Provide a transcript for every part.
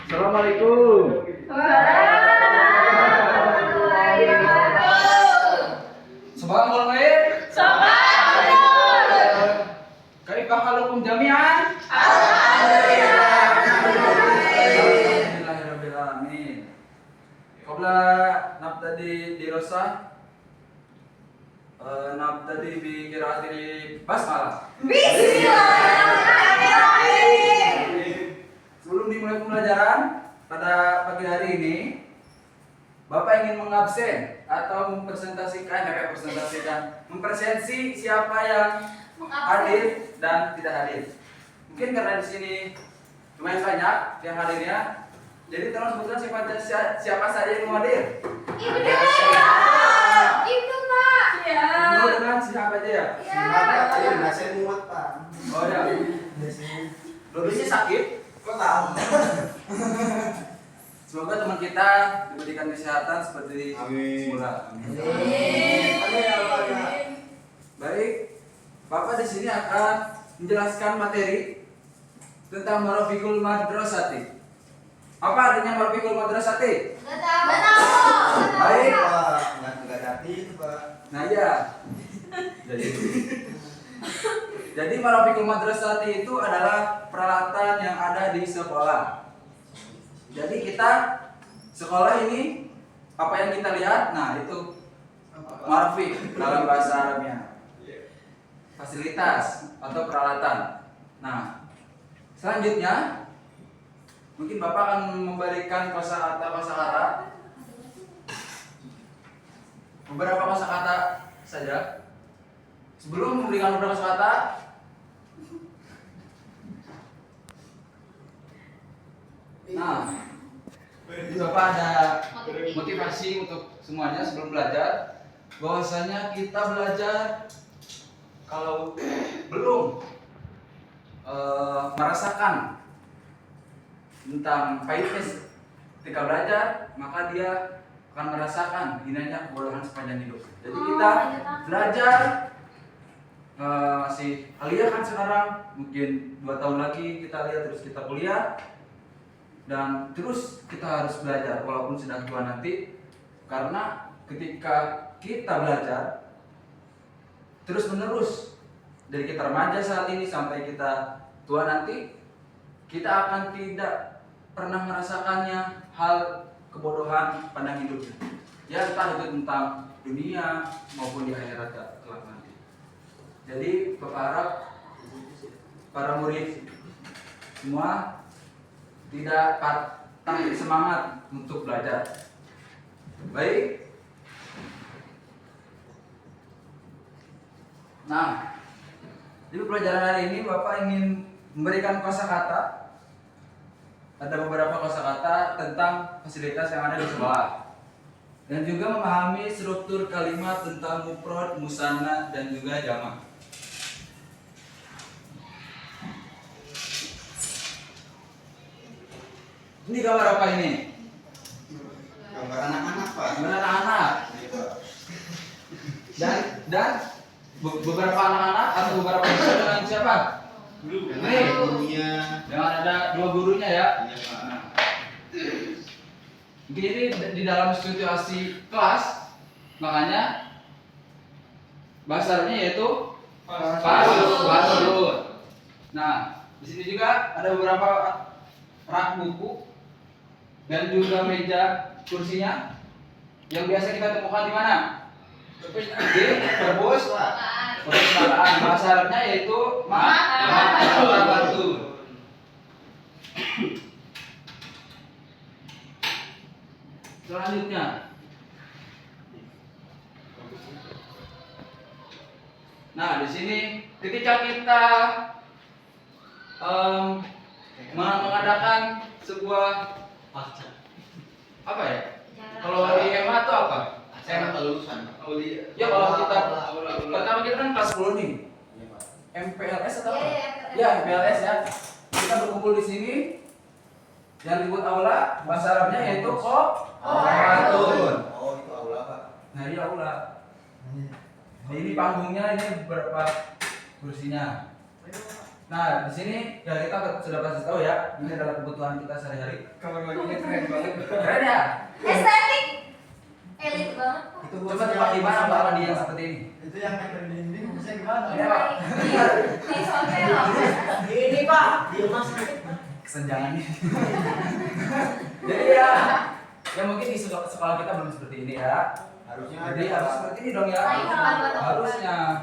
Assalamualaikum. Warahmatullahi wabarakatuh. Subhanallah khair. Subhanallah. Kaifah halukum jami'an? Alhamdulillah. Alhamdulillahirabbil alamin. Qabla nabtadi dirasah nabtadi bi qiraatil basmalah. Bismillahirrahmanirrahim. Sebelum dimulai pembelajaran pada pagi hari ini, Bapak ingin mengabsen atau mempresensi siapa yang hadir dan tidak hadir. Mungkin karena di sini lumayan banyak yang hadirnya, jadi tolong sebutkan siapa saja yang mau hadir. Ibu saya. Itu Pak. Ya. Dulu dengan siapa aja ya? Ya. Saya muat Pak. Oh ya. Dulu sih sakit. Kok tahu? Semoga teman kita diberikan kesehatan seperti semula. Amin. Baik, Bapak di sini akan menjelaskan materi tentang Marafiqul Madrasati. Apa artinya Marafiqul Madrasati? Enggak tahu. Baik. Enggak ngerti itu Pak. Nah ya. Jadi Marafiqul Madrasati itu adalah peralatan yang ada di sekolah. Jadi kita sekolah ini apa yang kita lihat, nah itu Marafiq dalam bahasa Arabnya. Fasilitas atau peralatan. Nah, selanjutnya mungkin Bapak akan memberikan kosakata beberapa kosakata saja. Sebelum memberikan beberapa kosakata, nah, jadi Bapak ada motivasi untuk semuanya sebelum belajar, bahwasanya kita belajar kalau belum merasakan tentang pahitnya ketika belajar, maka dia akan merasakan hinanya kebodohan sepanjang hidup. Jadi kita belajar masih kuliah kan sekarang, mungkin 2 tahun lagi kita lihat terus kita kuliah dan terus kita harus belajar walaupun sudah tua nanti, karena ketika kita belajar terus menerus dari kita remaja saat ini sampai kita tua nanti, kita akan tidak pernah merasakannya hal kebodohan pandang hidupnya. Ya entah itu tentang dunia maupun di akhirat kelak nanti. Jadi Bapak harap para murid semua tidak patah semangat untuk belajar. Baik. Nah, di pelajaran hari ini Bapak ingin memberikan kosakata. Ada beberapa kosakata tentang fasilitas yang ada di sekolah. Dan juga memahami struktur kalimat tentang mufrad, musanna dan juga jamak. Ini gambar apa ini? Gambar anak-anak Pak. Gambar anak-anak. Dan beberapa anak-anak atau beberapa siswa dengan siapa? Ini Gurunya. dengan ada 2 gurunya ya. Iya Pak. Nah, jadi di dalam situasi kelas, makanya bahasa Arabnya yaitu faslun. Nah, di sini juga ada beberapa rak buku dan juga meja kursinya yang biasa kita temukan di mana? Di perpustakaan. Bahasa Arabnya yaitu maktabatun. Selanjutnya, nah di sini ketika kita mengadakan sebuah apa ya? Kalau di EMA itu apa? Acara kelulusan. Ya kalau kita pertama kita kan kelas 10 nih. Iya Pak. MPLS atau apa? Iya, Ya MPLS ya. Kita berkumpul di sini. Yang dibuat aula bahasa Arabnya yaitu qaatun. Oh itu aula Pak. Nah ini aula. Nah, ini panggungnya, ini beberapa kursinya. Nah, di sini ya kita sudah pasti tahu ya, ini adalah kebutuhan kita sehari-hari. Kamar mandinya keren banget. Keren ya? Estetik. Elit banget. Itu Coba tempat di mana Pak mandi yang seperti ini? Itu yang nempel di dinding bisa gimana? Iya, Pak. Di hotel. Ini Pak, di rumah sakit. Kesenjangan ini. Jadi ya, ya mungkin di sekolah kita belum seperti ini ya. Harusnya Jadi harus seperti ini dong ya. Harusnya.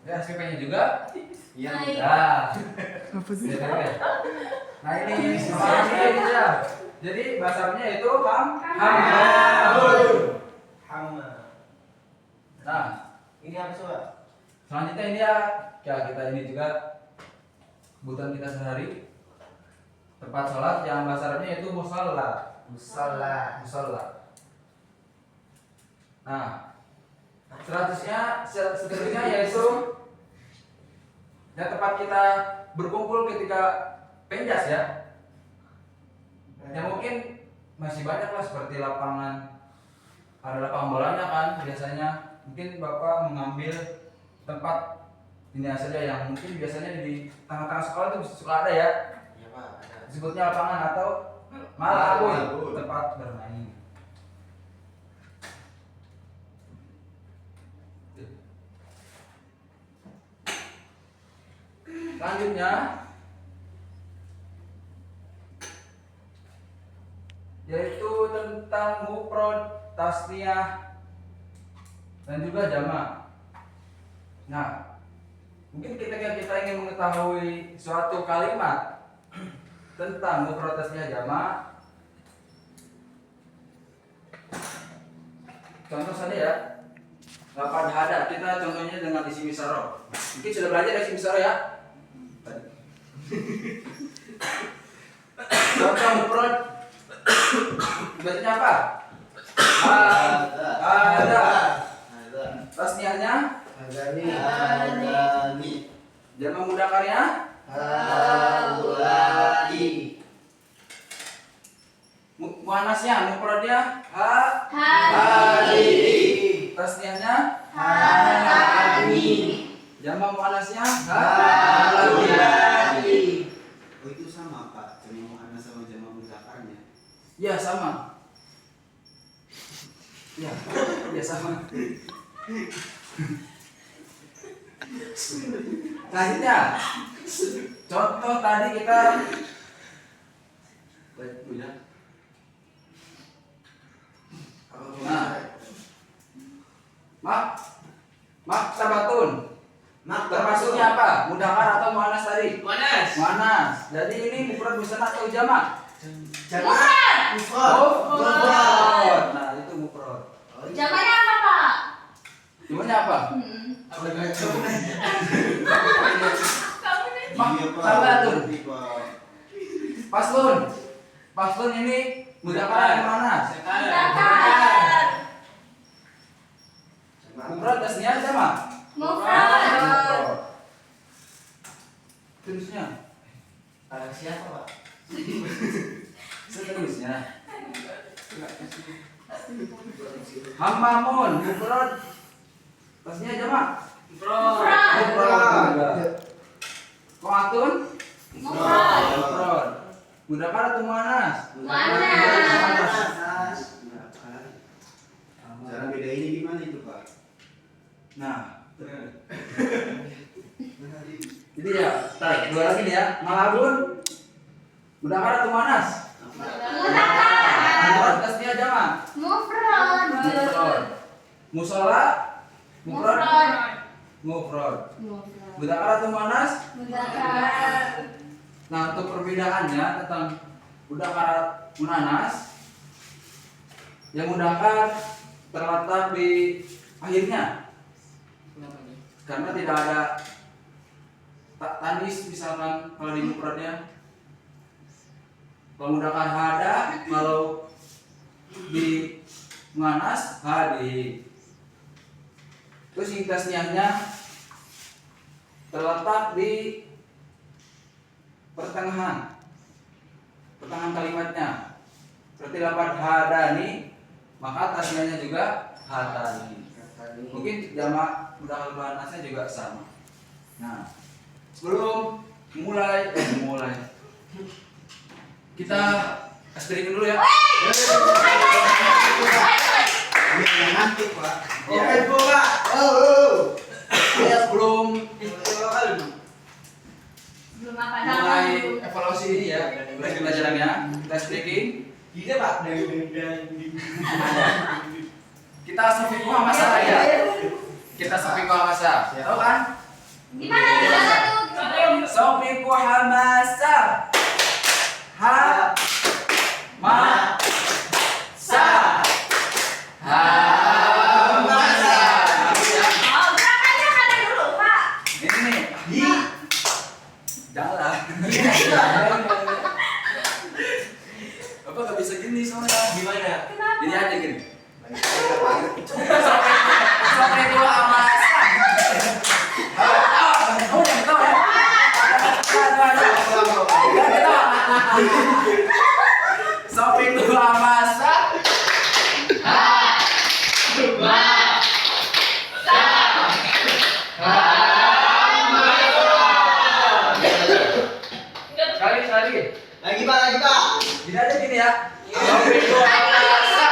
Ya SPP-nya juga. Iya. Ya. Jadi, nah ini ya. Jadi bahasanya itu Hama. Nah, Ini apa sih Pak? selanjutnya ini ya kita ini juga kebutuhan kita sehari. Tempat sholat yang bahasa Arabnya itu musalla. Musalla. Nah, seterusnya yaitu ya tempat kita berkumpul ketika penjas ya. Ya mungkin masih banyak lah seperti lapangan, ada lapangan bolanya kan biasanya. Mungkin Bapak mengambil tempat ini saja yang mungkin biasanya di tengah-tengah sekolah itu suka ada ya. Iya Pak, ada. Disebutnya lapangan atau malabun, tempat bermain. Selanjutnya yaitu tentang mufrad, tasniyah dan juga jamak. Nah, mungkin ketika kita ingin mengetahui suatu kalimat tentang mufrad, tasniyah, jamak, contoh saja ya, lafaz hada kita contohnya dengan isim isyarah. Mungkin sudah belajar isim isyarah ya. Contoh mufrad bacanya apa? Ada. Tasniyahnya? Hadani. Jamak mudzakarnya? Haulai. Muannasnya, mufradnya? Hari. Tasniyahnya? Hari. Jamak muannasnya? Haulai. Oh itu sama Pak, jamak muannas sama jamak mudzakarnya. Ya sama. Ya, ya sama. Selanjutnya, contoh tadi kita maktabatun. Termasuknya apa? Mudzakkar atau muannas tadi? Muannas. Jadi ini mufrad musanna atau jamak? Mufrad. Mufrad. Nah, itu mufrad. Jamaknya apa, Pak? Gimana apa? Kamu nih. Maktabatun. Paslun. Paslun ini mudzakkar atau muannas? Mudzakkar. Mufrad tasniyah jamak? Mufrad. Terusnya. Ada siapa Pak? Seterusnya. Hammamun mufrad tasniyah jamak? Mufrad. Qoatun Mufrad. mufrad. Mudzakkar atau muannas? Muannas. Cara bedainnya gimana itu Pak? Nah, jadi ya, dua lagi nih ya. Malabun mudzakkar atau muannas? Mudzakkar. Mufrad tasniyah jamak? Mufrad. Mufrad. Musola mufrad? Mufrad. Mudzakkar atau muannas? Mudzakkar. Nah, untuk perbedaannya tentang mudzakkar muannas, yang mudzakkar terletak di akhirnya karena tidak ada tanis misalkan kalau di mufradnya. Kalau mudzakkar hada, kalau di muannas hadi. Terus yang tasniyahnya terletak di pertengahan kalimatnya. Seperti lafaz hadani, maka tasniyahnya juga hadani. Mungkin jamak mudzakkar muannasnya juga sama. Nah, sebelum mulai. Kita aspirin dulu ya. Ini yang nanti Pak. Ya. Oke Bu Pak. Oh. Ya, sebelum Belum apa mulai evaluasi ini ya, mulai pelajarannya, kita speaking. Gini Pak. Kita safiqu hamasa ya. Kita safiqu hamasa. Tahu kan? Gimana tuh? Safiqu hamasa. Ha ma sa hamasa. Oh, gerakannya mana dulu, Pak? Ini nih. Jalan. Apa nggak bisa gini soalnya? Gimana? Kenapa? Gini aja gini. Safiqu hamasa. Oh, yang tahu ya. Safiqu hamasa. Sekali. Lagi Pak. Gini aja gini ya. Safiqu hamasa.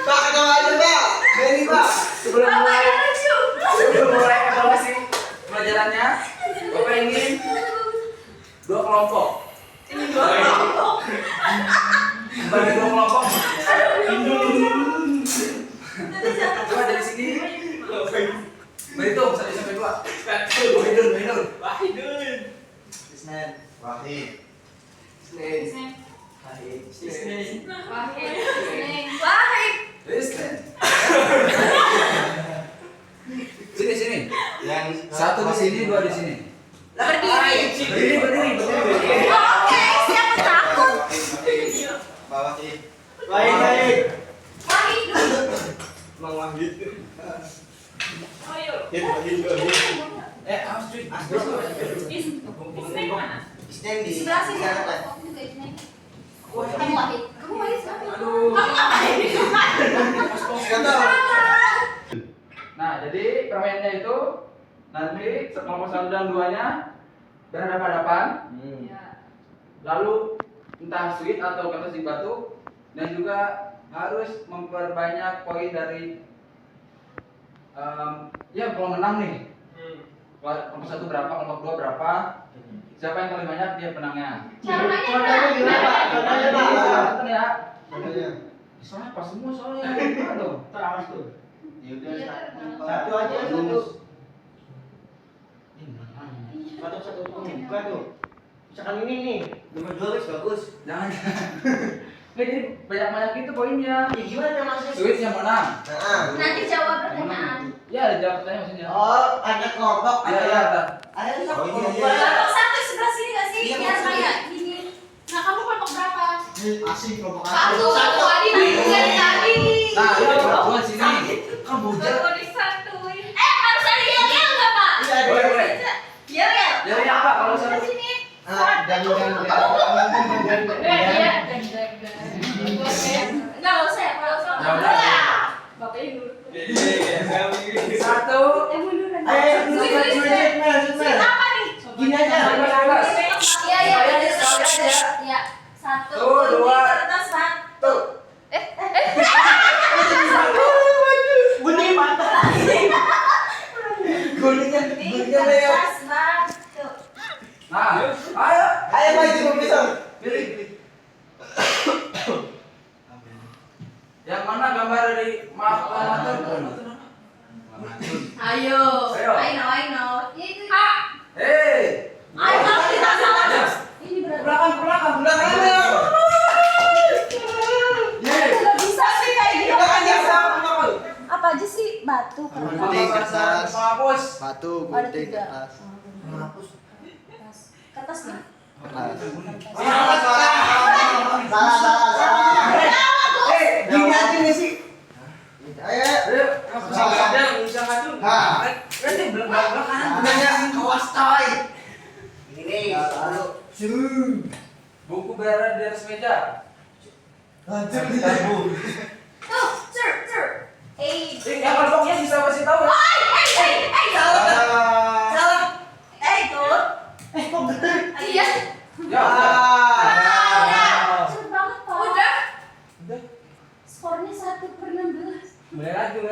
Pak, ketawa aja Pak. Beri Pak. Sebelum mulai evaluasi pelajarannya, Bapak ingin 2 kelompok. Bagi 2 kelompok. Coba dari sini. Berhitung 1 sampai 2. Berhitung. Isnen. Wahid. Wahid. Listen. Sini. Yang 1 di sini, 2 di sini. Berdiri. Berdiri. Oke, siapa takut? Pak Wahid. Wahid. Wahid dulu. Mang Wahid. Ayo. Awas cuy. Isnen di Sebelah sini. sana Pak. Aku juga ini. Kamu Wahid. Kamu Wahid siapa? Aduh. Kamu ngapain di depan? Nah, jadi permainannya itu nanti kelompok 1 dan 2-nya berhadapan-hadapan, lalu entah sweet atau kata si batu, dan juga harus memperbanyak poin dari ya kalau menang nih. Kelompok 1 berapa, kelompok 2 berapa, siapa yang paling banyak dia penangnya. Caranya Contohnya gimana Pak? Contohnya Pak. Nonton ya. Contohnya. Soalnya apa semua soalnya gimana dong? Terus tuh. Ya udah Satu aja, satu. Satu buka tuh. Misalkan ini nih, nomor 2 wis bagus. Jangan. Nggak, jadi banyak gitu poinnya. Ya gimana maksudnya? Sweet yang menang. Nah. Nanti jawab pertanyaan. Ya, jawab pertanyaan maksudnya. Oh, ada kelompok. Iya, iya, Tar. Ada satu Oh, iya, kelompok. iya. Kelompok 1 sebelah sini nggak sih? Iya, Biar maksudnya. saya gini. Nah, kamu kelompok berapa? Asik kelompok Satu. Satu. Tadi dari tadi. Nah, ini buat sini. Kamu Baru disatuin. Harus ada yel-yel nggak, Pak? Iya, ada. Boleh, boleh. Yel-yel. Jadi apa kalau Sebelah satu? sini. dan Iya. Nggak usah ya, kalau usah. Ya udah. Bapaknya dulu. Satu. Munduran. Ayo, Sweet, sweet, sweet. Sweet apa nih? Gini aja. Iya, iya, iya. Satu. Tuh, dua. Kertas, satu. Bunyi mata. Gulingnya lewat. Kertas, satu. Nah, ayo. Ayo Pak, itu bisa. Pilih. Yang mana gambar dari Mahatma? Ayo. Ayo. I know. Ya itu. A. Hei. Ayo, kita salah. Ini berat. Belakang. Nggak bisa sih kayak gitu. Apa aja sih? Batu, Gunting, kertas. Menghapus. Batu, Ada gunting, 3. kertas. Kertas nih. Salah. Gini aja nih sih. Ayo. Ayo. Bisa ngacung. Nanti belakang. Gunanya kawas coy. Ini. Ya, lalu. Buku berada di atas meja. Lanjut tabu. Tuh, cer. Yang kelompoknya bisa kasih tahu ya. Salah. Tuh. Kok betul? Iya. Ya udah. Cepet banget, Pak. Udah. Skornya 1/16. Mulai lagi.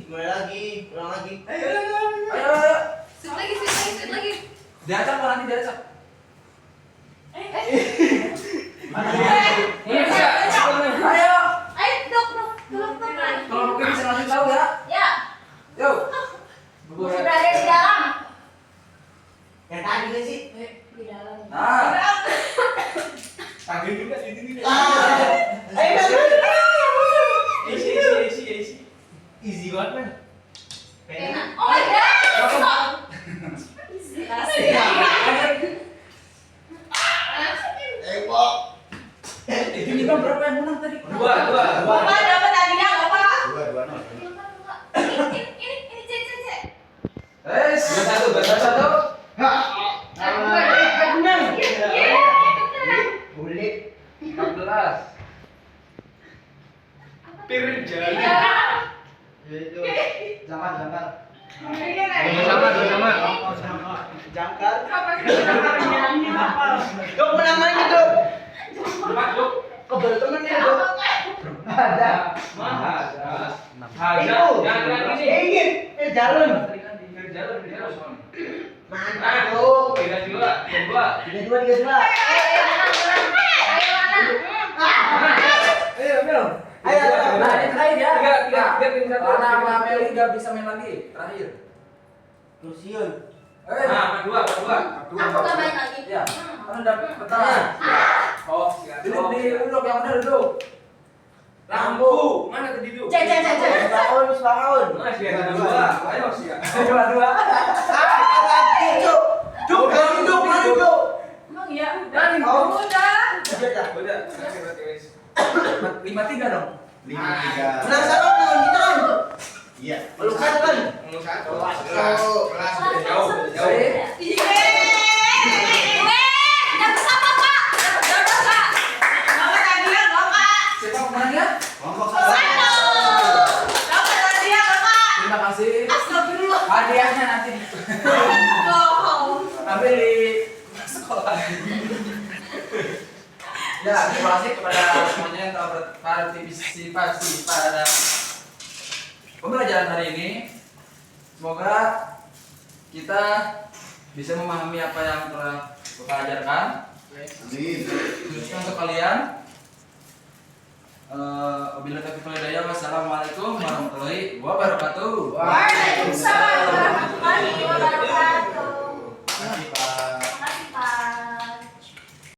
Mulai lagi, ulang lagi. Ayo. Sip lagi. Diacak malah nanti diacak. Ayo. Dok. Kalau mungkin bisa ngasih tahu ya. Ya. Yo. Masih berada di dalam. Yang tadi nggak sih? Di dalam. Nah. Kagak juga di sini. Easy banget man. Enak. Oh my god. Asik. Ini kan berapa yang menang tadi? Dua. Bapak dapat hadiah, Bapak. 2-2. Ini cek. Satu. Bulit. 14. Piring jalan. Itu. Jangkar. Sama. Jangkar. Dok menang lagi dok. Kebal temen ya dok. Ada. Jalan. Mantap dok. 3-2. Ayo. Nah, ini terakhir ya. Tiga, tim satu. Karena sama Meli nggak bisa main lagi. Terakhir. Lucian. Dua. Aku gak main lagi. Ya. Kan udah pertanyaan. Oh, Di duduk yang benar duduk. lampu. Mana tadi duduk? Cek. Bangun. Masih ada dua. Ayo sih. Dua. Duduk. Emang iya udah. Dan Udah. Udah. Terakhir berarti guys. 5-3 dong. 5-3. Menang siapa menang kita kan? Iya. Lu kan. Ngomong satu. Kelas beda jauh. Dapat apa, Pak? Dapat, Pak. Dapat hadiah, Bapak. Siapa pemenangnya? Kelompok Satu. Dapat hadiah, Bapak. Terima kasih. Astagfirullah. Hadiahnya nanti Bohong. ambil di sekolah. Ya, terima kasih kepada semuanya yang telah berpartisipasi pada pembelajaran hari ini. Semoga kita bisa memahami apa yang telah Bapak ajarkan. Amin. Khususnya untuk kalian. Wabillahi taufiq wal hidayah. Wassalamualaikum warahmatullahi wabarakatuh. Waalaikumsalam.